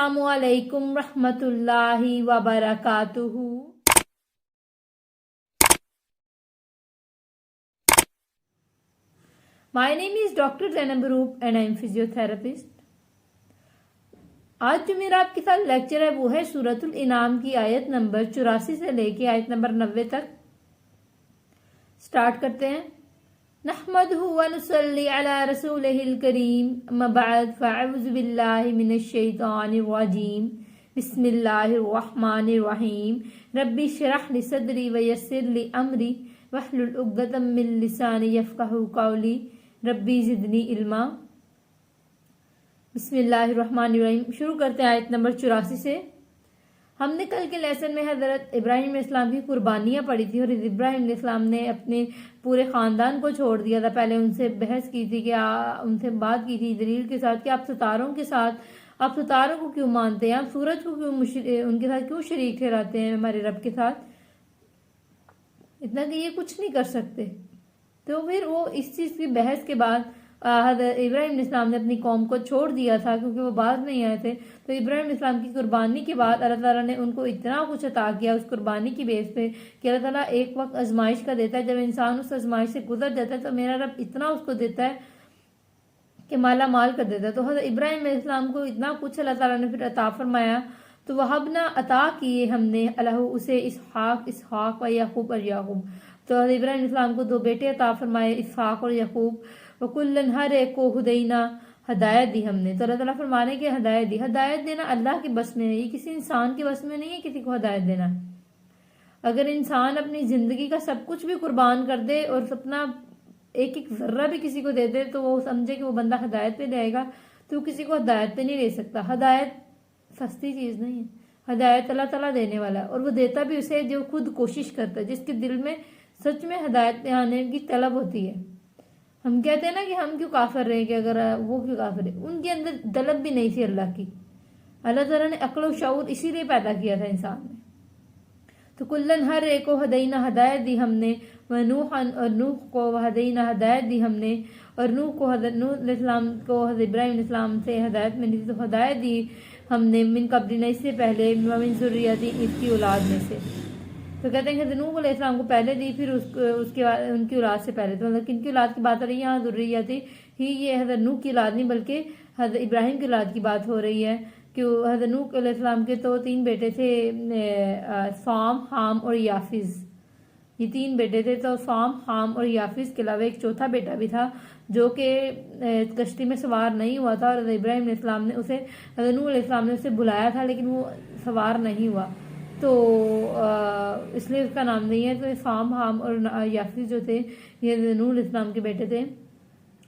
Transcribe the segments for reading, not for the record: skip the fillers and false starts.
السلام علیکم ورحمۃ اللہ وبرکاتہ. My name is Dr. Zainab Roop and I am physiotherapist. آج جو میرا آپ کے ساتھ لیکچر ہے وہ ہے سورۃ الانعام کی آیت نمبر 84 سے لے کے آیت نمبر 90 تک. سٹارٹ کرتے ہیں. نحمده ونصلي على رسوله الكريم اما بعد فاعوذ بالله من الشيطان الرجيم بسم الله الرحمن الرحيم ربي اشرح لي صدري ويسر لي امري واحلل عقدة من لساني يفقهوا قولي ربي زدني علما. بسم اللہ الرحمن الرحیم. شروع کرتے ہیں آیت نمبر 84 سے. ہم نے کل کے لیسن میں حضرت ابراہیم علیہ السلام کی قربانیاں پڑھی تھی اور ابراہیم علیہ السلام نے اپنے پورے خاندان کو چھوڑ دیا تھا. پہلے ان سے بحث کی تھی کہ ان سے بات کی تھی دلیل کے ساتھ کہ آپ ستاروں کو کیوں مانتے ہیں, آپ سورج کو کیوں ان کے ساتھ کیوں شریک ٹھہراتے ہیں ہمارے رب کے ساتھ, اتنا کہ یہ کچھ نہیں کر سکتے. تو پھر وہ اس چیز کی بحث کے بعد حضرت ابراہیم علیہ السلام نے اپنی قوم کو چھوڑ دیا تھا کیونکہ وہ باز نہیں آئے تھے. تو ابراہیم علیہ السلام کی قربانی کے بعد اللہ تعالیٰ نے ان کو اتنا کچھ عطا کیا اس قربانی کی بیس پہ کہ اللہ تعالیٰ ایک وقت آزمائش کا دیتا ہے. جب انسان اس آزمائش سے گزر جاتا ہے تو میرا رب اتنا اس کو دیتا ہے کہ مالا مال کر دیتا ہے. تو حضرت ابراہیم علیہ السلام کو اتنا کچھ اللہ تعالیٰ نے پھر عطا فرمایا. تو وہبنا عطا کیے ہم نے اللہ اسے اسحاق و یعقوب اور یعقوب. تو حضرت ابراہیم علیہ السلام کو 2 بیٹے عطا فرمائے, اسحاق اور یعقوب. وکلن ہر ایک کو ہدینا ہدایت دی ہم نے. تو اللہ تعالیٰ فرمانے کہ ہدایت دی. ہدایت دینا اللہ کے بس میں ہے, یہ کسی انسان کے بس میں نہیں ہے کسی کو ہدایت دینا. اگر انسان اپنی زندگی کا سب کچھ بھی قربان کر دے اور اپنا ایک ذرہ بھی کسی کو دے دے تو وہ سمجھے کہ وہ بندہ ہدایت پہ جائے گا, تو وہ کسی کو ہدایت پہ نہیں لے سکتا. ہدایت سستی چیز نہیں ہے, ہدایت اللہ تعالیٰ دینے والا ہے اور وہ دیتا بھی اسے جو خود کوشش کرتا ہے, جس کے دل میں سچ میں ہدایت پہ آنے کی طلب ہوتی ہے. ہم کہتے ہیں نا کہ ہم کیوں کافر رہے, کہ اگر وہ کیوں کافر ہے, ان کے اندر طلب بھی نہیں تھی اللہ کی. اللہ تعالیٰ نے عقل و شعور اسی لیے پیدا کیا تھا انسان میں. تو کلن ہر ایک کو ہدینا ہدایت دی ہم نے. نوح کو ہدینا ہدایت دی ہم نے, اور نوح علیہ السلام کو حضرت ابراہیم علیہ السلام سے ہدایت ملی تھی. تو ہدایت دی ہم نے من قبلنا اس سے پہلے, من ذریتی اس کی اولاد میں سے. تو کہتے ہیں کہ نوح علیہ السلام کو پہلے دی, پھر اس کے بعد ان کی اولاد سے پہلے. تو مطلب کن کی اولاد کی بات ہو رہی ہے یہاں, ذریتی ہی, یہ حضرت نوح کی اولاد نہیں بلکہ حضرت ابراہیم کی اولاد کی بات ہو رہی ہے. کہ حضرت نوح علیہ السلام کے تو 3 بیٹے تھے, سام, حام اور یافز. یہ 3 بیٹے تھے. تو سام, حام اور یافز کے علاوہ ایک چوتھا بیٹا بھی تھا جو کہ کشتی میں سوار نہیں ہوا تھا, اور حضرت ابراہیم علیہ السلام نے اسے, حضرت نوح علیہ السلام نے اسے بلایا تھا لیکن وہ سوار نہیں ہوا, تو اس لیے اس کا نام نہیں ہے. تو سام, حام اور یافز جو تھے یہ نوح علیہ السلام کے بیٹے تھے.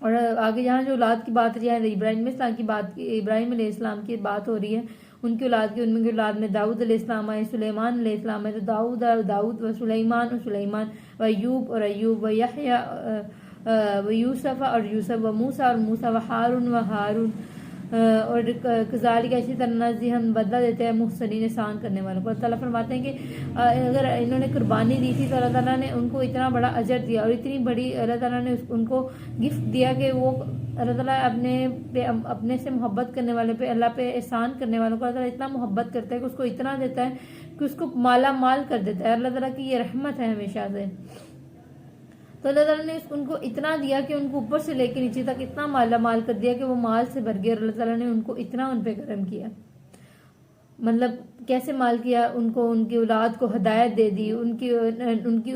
اور آگے یہاں جو اولاد کی بات رہی ہے ابراہیم علیہ السلام کی بات, ابراہیم علیہ السلام کی بات ہو رہی ہے ان کی اولاد کی. ان کی اولاد میں داؤد علیہ السلام آئے, سلیمان علیہ السلام آئے. تو داؤد و سلیمان و ایوب اور ایوب و یحییٰ و یوسف اور یوسف و موسیٰ اور موسیٰ و ہارون اور کذالک اسی طرح نجزی ہم بدلہ دیتے ہیں محسنین احسان کرنے والوں کو. اللہ تعالیٰ فرماتے ہیں کہ اگر انہوں نے قربانی دی تھی تو اللہ تعالیٰ نے ان کو اتنا بڑا اجر دیا, اور اتنی بڑی اللہ تعالیٰ نے ان کو گفٹ دیا کہ وہ اللہ تعالیٰ اپنے سے محبت کرنے والے پہ, اللہ پہ احسان کرنے والوں کو اللہ تعالیٰ اتنا محبت کرتا ہے کہ اس کو اتنا دیتا ہے کہ اس کو مالا مال کر دیتا ہے. اللہ تعالیٰ کی یہ رحمت ہے ہمیشہ سے. تو اللہ تعالیٰ نے ان کو اتنا دیا کہ ان کو اوپر سے لے کے نیچے تک اتنا مالا مال کر دیا کہ وہ مال سے بھر گئے. اور اللہ تعالیٰ نے ان کو اتنا ان پہ کرم کیا, مطلب کیسے مال کیا, ان کو ان کی اولاد کو ہدایت دے دی, ان کی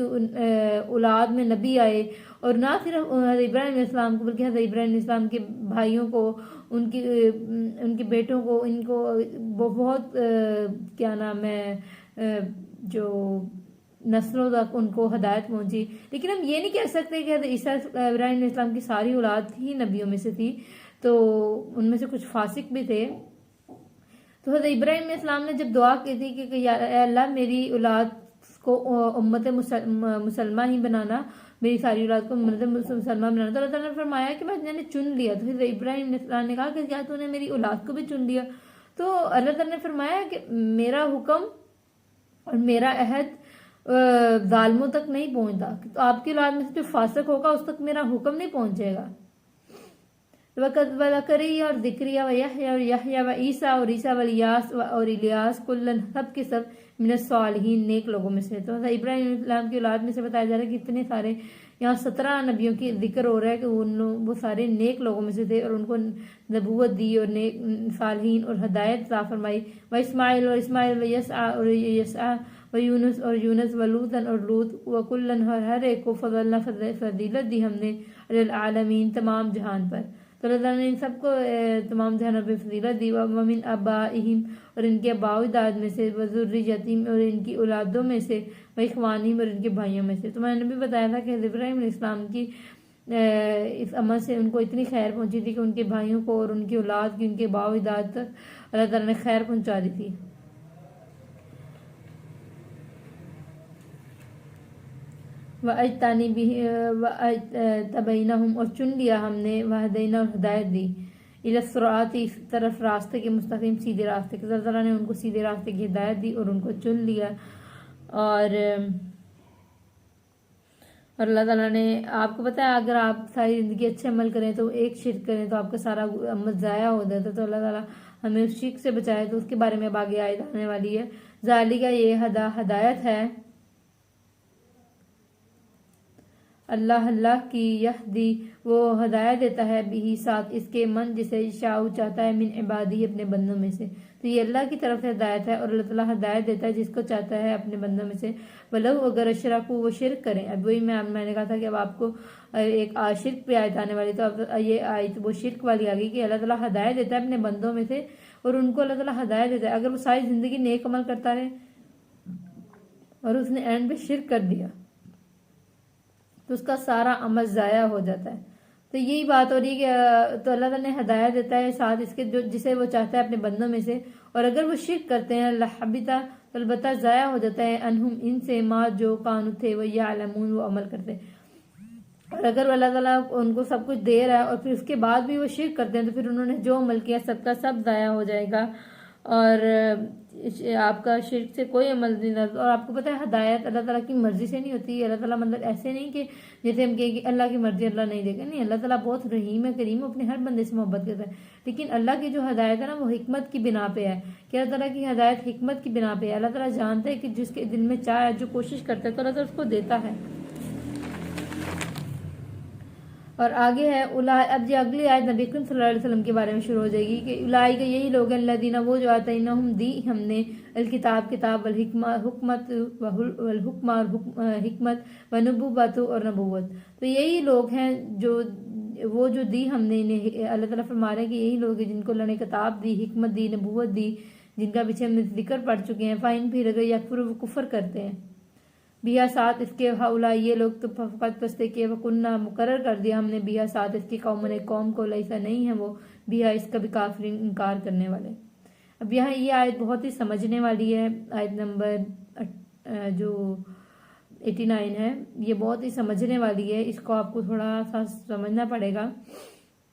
اولاد میں نبی آئے. اور نہ صرف حضرت ابراہیم علیہ السلام کو بلکہ حضرت ابراہیم علیہ السلام کے بھائیوں کو, ان کے بیٹوں کو, ان کو بہت کیا نام ہے جو نسلوں تک ان کو ہدایت پہنچی. لیکن ہم یہ نہیں کہہ سکتے کہ حضرت ابراہیم علیہ السلام کی ساری اولاد ہی نبیوں میں سے تھی, تو ان میں سے کچھ فاسق بھی تھے. تو حضرت ابراہیم علیہ السلام نے جب دعا کی تھی کہ یا اللہ میری اولاد کو امت مسلمہ ہی بنانا, میری ساری اولاد کو امت مسلمہ بنانا, تو اللہ تعالیٰ نے فرمایا کہ میں نے چن لیا. تو حضرت ابراہیم علیہ السلام نے کہا کہ کیا تو نے میری اولاد کو بھی چن لیا؟ تو اللہ تعالیٰ نے فرمایا کہ میرا حکم اور میرا عہد ظالموں تک نہیں پہنچتا, تو آپ کی اولاد میں سے جو فاسق ہوگا اس تک میرا حکم نہیں پہنچے گا. وقت و زکریا اور ذکریہ و یحییٰ اور یحییٰ و عیسیٰ اور عیسیٰ و الیاس اور الیاس کلن سب کے سب من الصالحین نیک لوگوں میں سے. تو ابراہیم علیہ السلام کی اولاد میں سے بتایا جا رہا ہے کہ اتنے سارے یہاں 17 نبیوں کی ذکر ہو رہا ہے کہ وہ سارے نیک لوگوں میں سے تھے اور ان کو نبوت دی اور نیک صالحین اور ہدایت عطا فرمائی. و اسماعیل و یسعیٰ اور یسعیٰ و یونس اور یونس و لوطن اور لوط و کلن ہر ایک کو فضلنا فضیلت دی ہم نے علی العالمین تمام جہان پر. تو اللہ تعالیٰ نے ان سب کو تمام جہانوں پہ فضیلت دی. ومن آبائہم اور ان کے آباء و اجداد میں سے وذریتہم اور ان کی اولادوں میں سے واخوانہم اور ان کے بھائیوں میں سے. تو میں نے بھی بتایا تھا کہ حضرت ابراہیم علیہ السلام کی اس عمل سے ان کو اتنی خیر پہنچی تھی کہ ان کے بھائیوں کو اور ان کی اولاد کی ان کے آباء و اجداد تک اللہ تعالیٰ نے خیر پہنچا دی تھی. وَأَجْتَنِي بِهِ وَأَجْتَبَيْنَهُمْ اور چن لیا ہم نے وَهَدَيْنَا اور ہدایت دی إِلَى الصِّرَاطِ اس طرف راستے کے مستقیم سیدھے راستے کے. اللہ تعالیٰ نے ان کو سیدھے راستے کی ہدایت دی اور ان کو چن لیا. اور اللہ تعالیٰ نے آپ کو پتہ ہے اگر آپ ساری زندگی اچھے عمل کریں تو ایک شرک کریں تو آپ کا سارا عمل ضائع ہو جاتا ہے. تو اللہ تعالیٰ ہمیں اس شرک سے بچائے. تو اس کے بارے میں اب آگے آیت آنے والی ہے. ذالک یہ ہدایت ہے اللہ کی یہدی وہ ہدایت دیتا ہے بھی ساتھ اس کے من جسے شاء چاہتا ہے من عبادی اپنے بندوں میں سے. تو یہ اللہ کی طرف سے ہدایت ہے اور اللہ تعالیٰ ہدایت دیتا ہے جس کو چاہتا ہے اپنے بندوں میں سے. ولو اگر اشرکوا وہ شرک کریں. اب وہی میں نے کہا تھا کہ اب آپ کو ایک شرک پہ آیت آنے والی. تو اب یہ آیت وہ شرک والی آ گئی کہ اللہ تعالیٰ ہدایت دیتا ہے اپنے بندوں میں سے اور ان کو اللہ تعالیٰ ہدایت دیتا ہے. اگر وہ ساری زندگی نیک عمل کرتا رہے اور اس نے اینڈ پہ شرک کر دیا تو اس کا سارا عمل ضائع ہو جاتا ہے. تو یہی بات ہو رہی ہے کہ تو اللہ تعالیٰ نے ہدایت دیتا ہے ساتھ اس کے جسے وہ چاہتا ہے اپنے بندوں میں سے. اور اگر وہ شرک کرتے ہیں لحبطا تو البتہ ضائع ہو جاتا ہے انہم ان سے ما جو کانو تھے وہ یعلمون وہ عمل کرتے. اور اگر اللہ تعالیٰ ان کو سب کچھ دے رہا ہے اور پھر اس کے بعد بھی وہ شرک کرتے ہیں تو پھر انہوں نے جو عمل کیا سب کا سب ضائع ہو جائے گا اور آپ کا شرک سے کوئی عمل نہیں رہتا. اور آپ کو پتہ ہے ہدایت اللہ تعالیٰ کی مرضی سے نہیں ہوتی. اللہ تعالیٰ مطلب ایسے نہیں کہ جیسے ہم کہیں کہ اللہ کی مرضی اللہ نہیں دے گا. نہیں, اللہ تعالیٰ بہت رحیم ہے, کریم ہے, اپنے ہر بندے سے محبت کرتا ہے. لیکن اللہ کی جو ہدایت ہے نا وہ حکمت کی بنا پہ ہے کہ اللہ تعالیٰ کی ہدایت حکمت کی بنا پہ ہے. اللہ تعالیٰ جانتا ہے کہ جس کے دل میں چاہے جو کوشش کرتا ہے تو اللہ تعالیٰ اس کو دیتا ہے. اور آگے ہے اب یہ اگلی آیت نبی اکرم صلی اللہ علیہ وسلم کے بارے میں شروع ہو جائے گی کہ اولئک کا یہی لوگ ہیں الذین وہ جو آتیناہم دی ہم نے الکتاب کتاب والحکمت والحکمہ اور حکمت ونبوت اور نبوت. تو یہی لوگ ہیں جو دی ہم نے انہیں. اللہ تعالیٰ فرما رہے ہیں کہ یہی لوگ ہیں جن کو اللہ نے کتاب دی, حکمت دی, نبوت دی, جن کا پیچھے ہم نے ذکر پڑھ چکے ہیں. فائن پھر اگر یکفر وہ کفر کرتے ہیں بیا ساتھ اس کے ہاؤلا یہ لوگ تو فقط پستے کے وکنہ مقرر کر دیا ہم نے بیا ساتھ اس کی قوم کو لیسا نہیں ہے وہ بیا اس کا بھی کافرین انکار کرنے والے. اب یہاں یہ آیت بہت ہی سمجھنے والی ہے. آیت نمبر جو 89 ہے یہ بہت ہی سمجھنے والی ہے. اس کو آپ کو تھوڑا سا سمجھنا پڑے گا.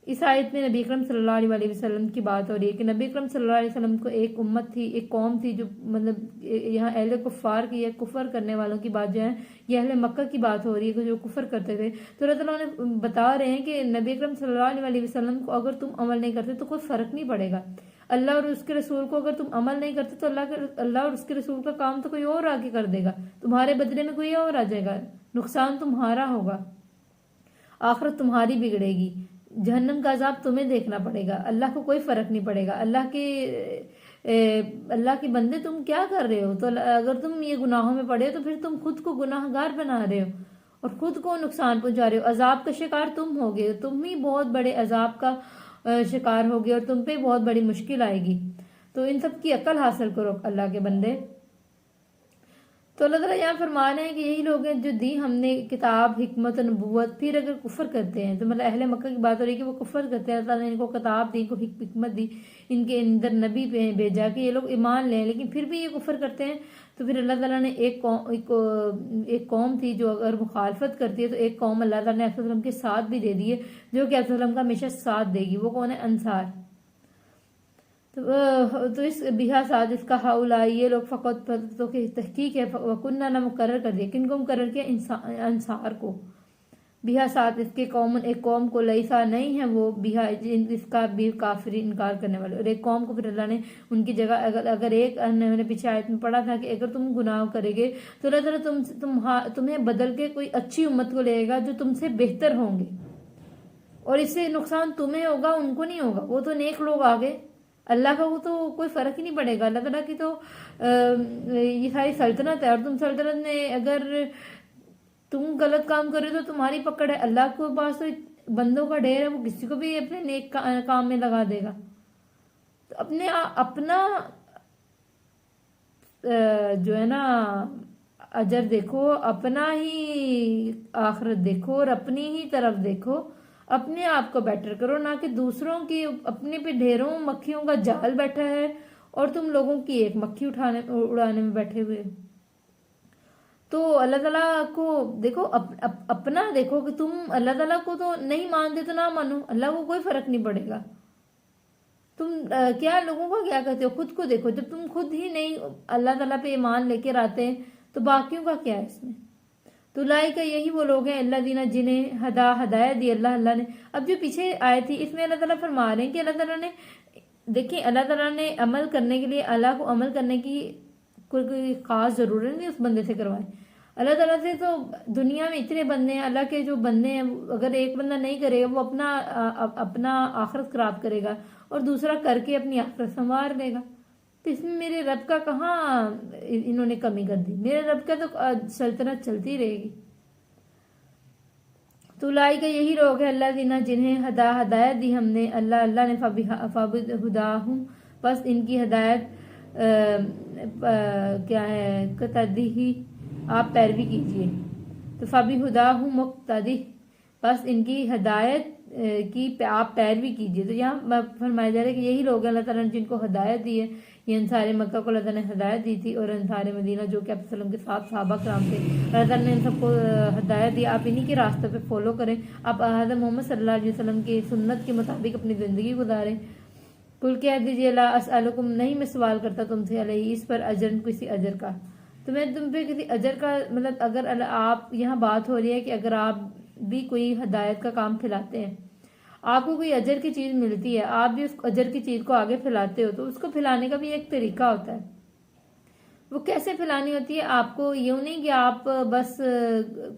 اس آیت میں نبی اکرم صلی اللہ علیہ وسلم کی بات ہو رہی ہے کہ نبی اکرم صلی اللہ علیہ وسلم کو ایک امت تھی, ایک قوم تھی جو مطلب یہاں اہل کفار کی یا کفر کرنے والوں کی بات جو ہے یہ اہل مکہ کی بات ہو رہی ہے کہ جو کفر کرتے تھے. تو اللہ تعالیٰ نے بتا رہے ہیں کہ نبی اکرم صلی اللہ علیہ وسلم کو اگر تم عمل نہیں کرتے تو کوئی فرق نہیں پڑے گا. اللہ اور اس کے رسول کو اگر تم عمل نہیں کرتے تو اللہ اور اس کے رسول کا کام تو کوئی اور آگے کر دے گا, تمہارے بدلے میں کوئی اور آ جائے گا, نقصان تمہارا ہوگا, آخرت تمہاری بگڑے گی, جہنم کا عذاب تمہیں دیکھنا پڑے گا. اللہ کو کوئی فرق نہیں پڑے گا. اللہ کے بندے تم کیا کر رہے ہو؟ تو اگر تم یہ گناہوں میں پڑے ہو تو پھر تم خود کو گناہ گار بنا رہے ہو اور خود کو نقصان پہنچا رہے ہو. عذاب کا شکار تم ہوگے, تم ہی بہت بڑے عذاب کا شکار ہوگے اور تم پہ بہت بڑی مشکل آئے گی. تو ان سب کی عقل حاصل کرو اللہ کے بندے. تو اللہ تعالیٰ یہاں فرما رہے ہیں کہ یہی لوگ ہیں جو دی ہم نے کتاب, حکمت و نبوت. پھر اگر کفر کرتے ہیں تو مطلب اہل مکہ کی بات ہو رہی ہے کہ وہ کفر کرتے ہیں. اللہ تعالیٰ نے ان کو کتاب دی, ان کو حکمت دی, ان کے اندر نبی بھیجا کہ یہ لوگ ایمان لیں, لیکن پھر بھی یہ کفر کرتے ہیں. تو پھر اللہ تعالیٰ نے ایک قوم تھی جو اگر مخالفت کرتی ہے تو ایک قوم اللہ تعالیٰ نے وسلم کے ساتھ بھی دے دیے جو کہ وسلم کا ہمیشہ ساتھ دے گی. وہ کون ہے؟ انصار. تو اس بہا ساتھ اس کا ہاؤلا یہ لوگ فقط تو کہ تحقیق ہے وکنہ نہ مقرر کر دیا. کن کو مقرر کیا؟ انصار کو. بیہا ساتھ اس کے قوم، ایک قوم کو لیسا نہیں ہے وہ بیہا اس کا بھی کافر انکار کرنے والے، اور ایک قوم کو پھر اللہ نے ان کی جگہ، اگر ایک ہم نے پیچھے آیت میں پڑھا تھا کہ اگر تم گناہ کرے گے تو اللہ تعالیٰ تمہیں بدل کے کوئی اچھی امت کو لے گا جو تم سے بہتر ہوں گے، اور اس سے نقصان تمہیں ہوگا، ان کو نہیں ہوگا، وہ تو نیک لوگ آگے، اللہ کا وہ تو کوئی فرق ہی نہیں پڑے گا۔ اللہ تعالیٰ کی تو یہ ساری سلطنت ہے، اور تم سلطنت میں اگر تم غلط کام کرے تو تمہاری پکڑ ہے، اللہ کے پاس تو بندوں کا ڈھیر ہے، وہ کسی کو بھی اپنے نیک کام میں لگا دے گا۔ تو اپنا جو ہے نا اجر دیکھو، اپنا ہی آخرت دیکھو، اور اپنی ہی طرف دیکھو، اپنے آپ کو بیٹر کرو، نہ کہ دوسروں کی اپنے پہ ڈھیروں مکھیوں کا جال بیٹھا ہے اور تم لوگوں کی ایک مکھی اڑانے میں بیٹھے ہوئے۔ تو اللہ تعالیٰ کو دیکھو، اپنا دیکھو کہ تم اللہ تعالیٰ کو تو نہیں مانتے تو نہ مانو، اللہ کو کوئی فرق نہیں پڑے گا۔ تم کیا لوگوں کو کیا کہتے ہو، خود کو دیکھو، جب تم خود ہی نہیں اللہ تعالیٰ پہ ایمان لے کے آتے تو باقیوں کا کیا ہے اس میں۔ تو کا یہی وہ لوگ ہیں اللہ دینا جنہیں ہدایت دی اللہ نے۔ اب جو پیچھے آئے تھی اس میں اللہ تعالیٰ فرما رہے ہیں کہ اللہ تعالیٰ نے، دیکھیں اللہ تعالیٰ نے عمل کرنے کے لیے، اللہ کو عمل کرنے کی کوئی خاص ضرورت نہیں اس بندے سے کروائے۔ اللہ تعالیٰ سے تو دنیا میں اتنے بندے ہیں، اللہ کے جو بندے ہیں، اگر ایک بندہ نہیں کرے گا وہ اپنا آخرت خراب کرے گا، اور دوسرا کر کے اپنی آخرت سنوار لے گا۔ تو اس میں میرے رب کا کہاں انہوں نے کمی کر دی، میرے رب کا تو سلطنت چلتی رہے گی۔ تو کا یہی لوگ ہے اللہ دینا جنہیں ہدایت دی ہم نے، اللہ نے فابد ہداہم، بس ان کی ہدایت کیا ہے قطعی ہی آپ پیروی کیجئے۔ تو فابی ہداہم مقتدی، بس ان کی ہدایت کی آپ پیروی کیجئے۔ تو یہاں فرمایا جا رہا ہے کہ یہی لوگ ہیں اللہ تعالیٰ نے جن کو ہدایت دی ہے۔ یہ انصار مکہ کو اللہ تعالیٰ نے ہدایت دی تھی، اور انصار مدینہ جو کہ آپ وسلم کے ساتھ صحابہ کرام تھے، اللہ تعالیٰ نے ان سب کو ہدایت دی، آپ انہی کے راستے پہ فالو کریں، آپ حضرت محمد صلی اللہ علیہ وسلم کی سنت کے مطابق اپنی زندگی گزاریں۔ کل کہہ دیجیے لا اسألکم، نہیں میں سوال کرتا تم سے علیہ اس پر اجر، کسی اجر کا، تو میں تم پہ کسی اجر کا مطلب، اگر آپ یہاں بات ہو رہی ہے کہ اگر آپ بھی کوئی ہدایت کا کام پھیلاتے ہیں، آپ کو کوئی اجر کی چیز ملتی ہے، آپ بھی اس اجر کی چیز کو آگے پھیلاتے ہو، تو اس کو پھیلانے کا بھی ایک طریقہ ہوتا ہے۔ وہ کیسے پھیلانی ہوتی ہے؟ آپ کو یوں نہیں کہ آپ بس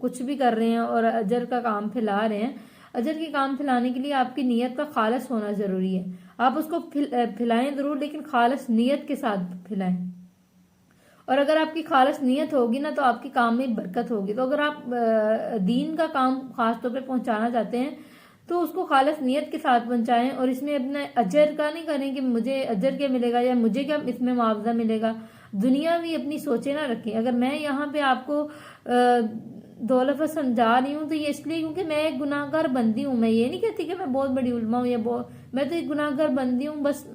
کچھ بھی کر رہے ہیں اور اجر کا کام پھیلا رہے ہیں۔ اجر کے کام پھیلانے کے لیے آپ کی نیت کا خالص ہونا ضروری ہے۔ آپ اس کو پھیلائیں ضرور، لیکن خالص نیت کے ساتھ پھیلائیں، اور اگر آپ کی خالص نیت ہوگی نا تو آپ کے کام میں برکت ہوگی۔ تو اگر آپ دین کا کام خاص طور پہ پہنچانا چاہتے ہیں تو اس کو خالص نیت کے ساتھ پہنچائیں، اور اس میں اپنے اجر کا نہیں کریں کہ مجھے اجر کیا ملے گا یا مجھے کیا اس میں معاوضہ ملے گا، دنیا بھی اپنی سوچے نہ رکھیں۔ اگر میں یہاں پہ آپ کو دو لفظ سمجھا رہی ہوں تو یہ اس لیے کیونکہ میں ایک گناہ گار بندی ہوں، میں یہ نہیں کہتی کہ میں بہت بڑی علماء ہوں، میں تو ایک گناہ گار بندی ہوں، بس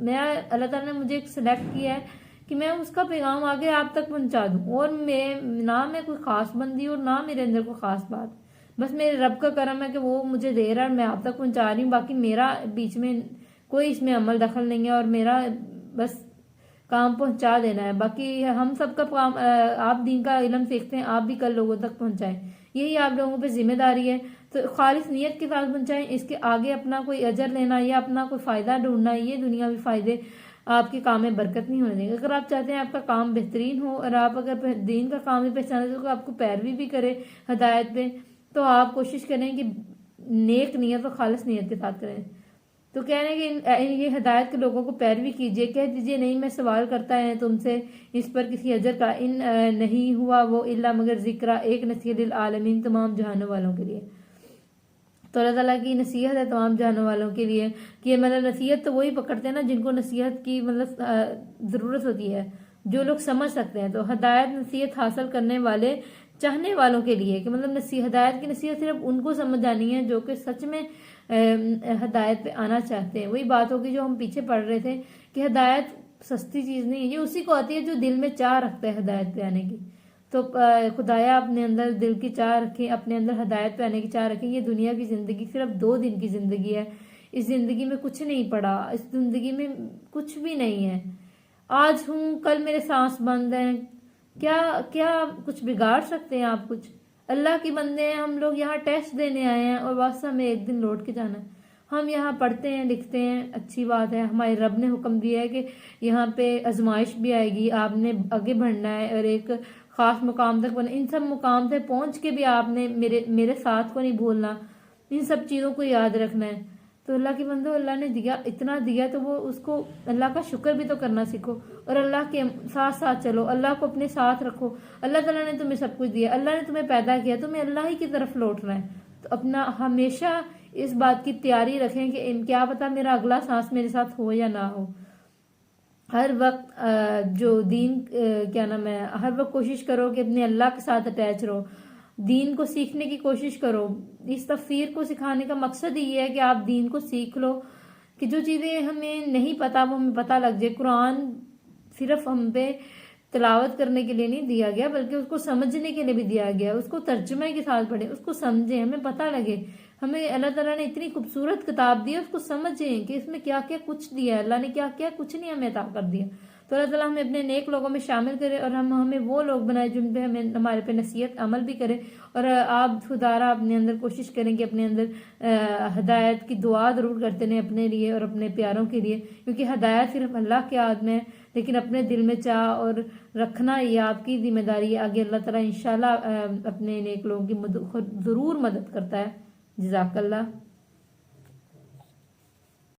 میں اللہ تعالیٰ نے مجھے سلیکٹ کیا ہے کہ میں اس کا پیغام آگے آپ تک پہنچا دوں، اور نہ میں کوئی خاص بندی اور نہ میرے اندر کوئی خاص بات، بس میرے رب کا کرم ہے کہ وہ مجھے دے رہا ہے، میں آپ تک پہنچا رہی ہوں، باقی میرا بیچ میں کوئی اس میں عمل دخل نہیں ہے، اور میرا بس کام پہنچا دینا ہے۔ باقی ہم سب کا کام، آپ دین کا علم سیکھتے ہیں، آپ بھی کل لوگوں تک پہنچائیں، یہی آپ لوگوں پہ ذمہ داری ہے۔ تو خالص نیت کے ساتھ پہنچائیں، اس کے آگے اپنا کوئی اجر لینا یا اپنا کوئی فائدہ ڈھونڈنا، یہ دنیاوی فائدے آپ کے کام میں برکت نہیں ہونے دیں گے۔ اگر آپ چاہتے ہیں آپ کا کام بہترین ہو، اور آپ اگر دین کا کام بھی پہچانے تو آپ کو پیروی بھی کرے ہدایت پہ، تو آپ کوشش کریں کہ نیک نیت اور خالص نیت کے ساتھ کریں۔ تو کہہ رہے ہیں کہ یہ ہدایت کے لوگوں کو پیروی کیجیے، کہہ دیجیے نہیں میں سوال کرتا ہے تم سے اس پر کسی اجر کا، ان نہیں ہوا وہ الا مگر ذکر، ایک نصیحت للعالمین، تمام جہانوں والوں کے لیے۔ تو اللہ تعالیٰ کی نصیحت ہے تمام جہانوں والوں کے لیے، کہ مطلب نصیحت تو وہی پکڑتے ہیں نا جن کو نصیحت کی مطلب ضرورت ہوتی ہے، جو لوگ سمجھ سکتے ہیں۔ تو ہدایت نصیحت حاصل کرنے والے چاہنے والوں کے لیے، کہ مطلب ہدایت کی نصیحت صرف ان کو سمجھ آنی ہے جو کہ سچ میں ہدایت پہ آنا چاہتے ہیں۔ وہی بات ہوگی جو ہم پیچھے پڑھ رہے تھے کہ ہدایت سستی چیز نہیں ہے، یہ اسی کو آتی ہے جو دل میں چاہ رکھتا ہے ہدایت پہ آنے کی۔ تو خدایا اپنے اندر دل کی چاہ رکھیں، اپنے اندر ہدایت پہ آنے کی چاہ رکھیں۔ یہ دنیا کی زندگی صرف 2 دن کی زندگی ہے، اس زندگی میں کچھ نہیں پڑا، اس زندگی میں کچھ بھی نہیں ہے۔ آج ہوں کل میرے سانس بند ہیں، کیا کچھ بگاڑ سکتے ہیں آپ؟ کچھ اللہ کی بندے ہیں ہم لوگ، یہاں ٹیسٹ دینے آئے ہیں اور بس ہمیں ایک دن لوٹ کے جانا ہے۔ ہم یہاں پڑھتے ہیں لکھتے ہیں، اچھی بات ہے، ہمارے رب نے حکم دیا ہے کہ یہاں پہ آزمائش بھی آئے گی، آپ نے آگے بڑھنا ہے اور ایک خاص مقام تک بنا۔ ان سب مقام سے پہنچ کے بھی آپ نے میرے ساتھ کو نہیں بھولنا، ان سب چیزوں کو یاد رکھنا ہے۔ تو اللہ کے بندو، اللہ نے دیا، اتنا دیا تو وہ اس کو اللہ کا شکر بھی تو کرنا سیکھو اور اللہ کے ساتھ ساتھ چلو، اللہ کو اپنے ساتھ رکھو۔ اللہ تعالیٰ نے تمہیں سب کچھ دیا، اللہ نے تمہیں پیدا کیا، تمہیں اللہ ہی کی طرف لوٹنا ہے۔ تو اپنا ہمیشہ اس بات کی تیاری رکھیں کہ کیا پتا میرا اگلا سانس میرے ساتھ ہو یا نہ ہو۔ ہر وقت جو دین کیا نام ہے، ہر وقت کوشش کرو کہ اپنے اللہ کے ساتھ اٹیچ رہو، دین کو سیکھنے کی کوشش کرو۔ اس تفسیر کو سکھانے کا مقصد یہ ہے کہ آپ دین کو سیکھ لو، کہ جو چیزیں ہمیں نہیں پتا وہ ہمیں پتہ لگ جائے۔ قرآن صرف ہم پہ تلاوت کرنے کے لیے نہیں دیا گیا، بلکہ اس کو سمجھنے کے لیے بھی دیا گیا۔ اس کو ترجمے کے ساتھ پڑھیں، اس کو سمجھیں، ہمیں پتہ لگے۔ ہمیں اللہ تعالیٰ نے اتنی خوبصورت کتاب دی ہے، اس کو سمجھیں کہ اس میں کیا کیا کچھ دیا ہے، اللہ نے کیا کیا کچھ نہیں ہمیں عطا کر دیا۔ تو اللہ تعالیٰ ہمیں اپنے نیک لوگوں میں شامل کرے اور ہمیں وہ لوگ بنائے جن پہ ہمارے پہ نصیحت عمل بھی کرے۔ اور آپ خدارہ اپنے اندر کوشش کریں کہ اپنے اندر ہدایت کی دعا ضرور کرتے رہیں اپنے لیے اور اپنے پیاروں کے لیے، کیونکہ ہدایت صرف اللہ کے ہاتھ میں ہے، لیکن اپنے دل میں چاہ اور رکھنا یہ آپ کی ذمہ داری ہے۔ آگے اللہ تعالیٰ انشاءاللہ اپنے نیک لوگوں کی ضرور مدد کرتا ہے۔ جزاک اللہ۔